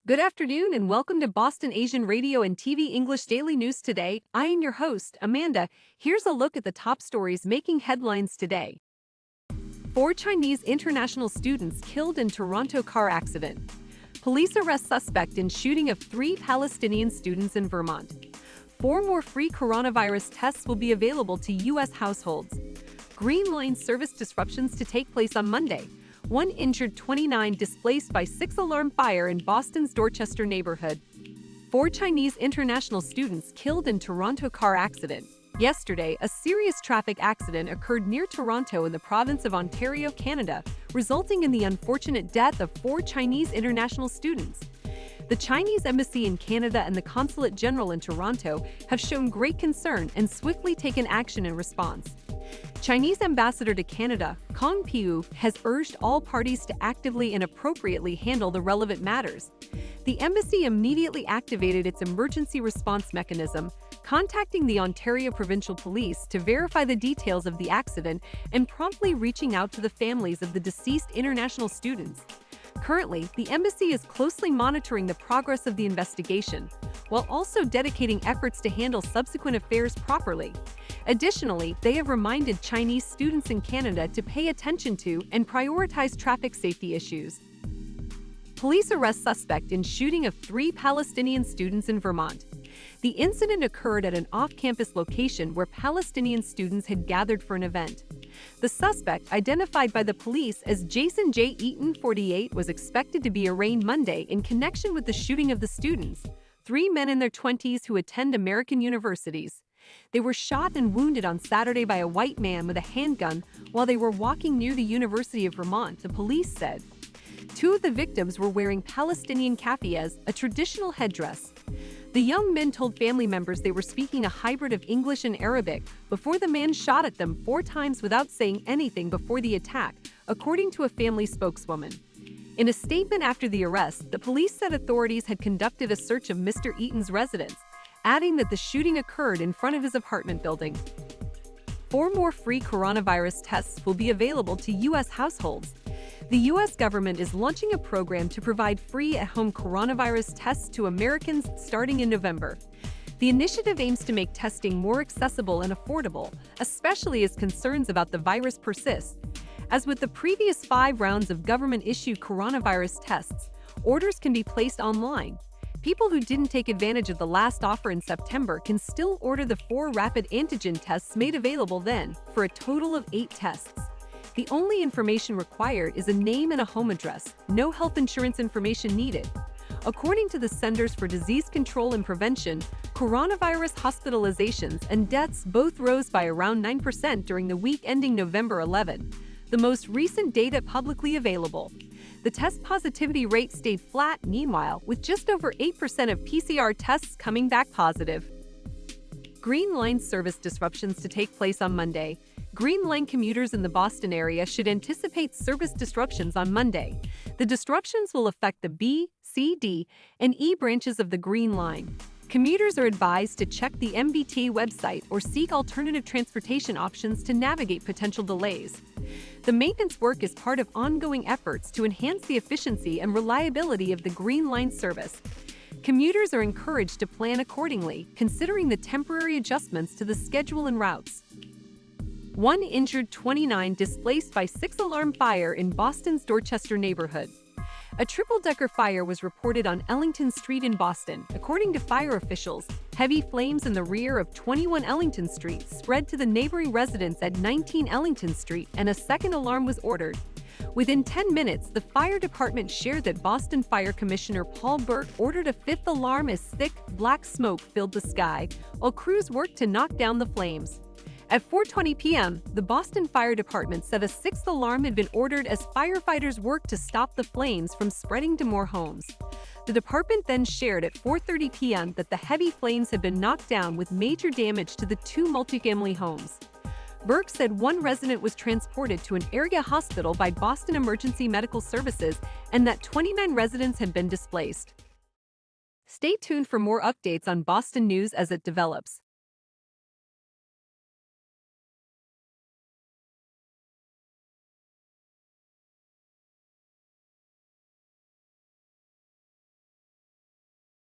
Good afternoon and welcome to Boston Asian Radio and TV English Daily News Today. I am your host, Amanda. Here's a look at the top stories making headlines today. 4 Chinese international students killed in Toronto car accident. Police arrest suspect in shooting of 3 Palestinian students in Vermont. 4 more free coronavirus tests will be available to U.S. households. Green Line service disruptions to take place on Monday. 1 injured, 29 displaced by 6-alarm fire in Boston's Dorchester neighborhood. 4 Chinese international students killed in Toronto car accident. Yesterday, a serious traffic accident occurred near Toronto in the province of Ontario, Canada, resulting in the unfortunate death of 4 Chinese international students. The Chinese Embassy in Canada and the Consulate General in Toronto have shown great concern and swiftly taken action in response. Chinese Ambassador to Canada, Kong Piu, has urged all parties to actively and appropriately handle the relevant matters. The embassy immediately activated its emergency response mechanism, contacting the Ontario Provincial Police to verify the details of the accident and promptly reaching out to the families of the deceased international students. Currently, the embassy is closely monitoring the progress of the investigation, while also dedicating efforts to handle subsequent affairs properly. Additionally, they have reminded Chinese students in Canada to pay attention to and prioritize traffic safety issues. Police arrest suspect in shooting of 3 Palestinian students in Vermont. The incident occurred at an off-campus location where Palestinian students had gathered for an event. The suspect, identified by the police as Jason J. Eaton, 48, was expected to be arraigned Monday in connection with the shooting of the students, 3 men in their 20s who attend American universities. They were shot and wounded on Saturday by a white man with a handgun while they were walking near the University of Vermont, the police said. 2 of the victims were wearing Palestinian keffiyehs, a traditional headdress. The young men told family members they were speaking a hybrid of English and Arabic before the man shot at them 4 times without saying anything before the attack, according to a family spokeswoman. In a statement after the arrest, the police said authorities had conducted a search of Mr. Eaton's residence, adding that the shooting occurred in front of his apartment building. 4 more free coronavirus tests will be available to U.S. households. The U.S. government is launching a program to provide free at-home coronavirus tests to Americans starting in November. The initiative aims to make testing more accessible and affordable, especially as concerns about the virus persist. As with the previous 5 rounds of government-issued coronavirus tests, orders can be placed online. People who didn't take advantage of the last offer in September can still order the 4 rapid antigen tests made available then, for a total of 8 tests. The only information required is a name and a home address, no health insurance information needed. According to the Centers for Disease Control and Prevention, coronavirus hospitalizations and deaths both rose by around 9% during the week ending November 11, the most recent data publicly available. The test positivity rate stayed flat, meanwhile, with just over 8% of PCR tests coming back positive. Green Line service disruptions to take place on Monday. Green Line commuters in the Boston area should anticipate service disruptions on Monday. The disruptions will affect the B, C, D, and E branches of the Green Line. Commuters are advised to check the MBT website or seek alternative transportation options to navigate potential delays. The maintenance work is part of ongoing efforts to enhance the efficiency and reliability of the Green Line service. Commuters are encouraged to plan accordingly, considering the temporary adjustments to the schedule and routes. 1 injured, 29 displaced by 6-alarm fire in Boston's Dorchester neighborhood. A triple-decker fire was reported on Ellington Street in Boston. According to fire officials, heavy flames in the rear of 21 Ellington Street spread to the neighboring residence at 19 Ellington Street, and a second alarm was ordered. Within 10 minutes, the fire department shared that Boston Fire Commissioner Paul Burke ordered a 5th alarm as thick, black smoke filled the sky, while crews worked to knock down the flames. At 4:20 p.m., the Boston Fire Department said a 6th alarm had been ordered as firefighters worked to stop the flames from spreading to more homes. The department then shared at 4:30 p.m. that the heavy flames had been knocked down with major damage to the 2 multifamily homes. Burke said 1 resident was transported to an area hospital by Boston Emergency Medical Services and that 29 residents had been displaced. Stay tuned for more updates on Boston news as it develops.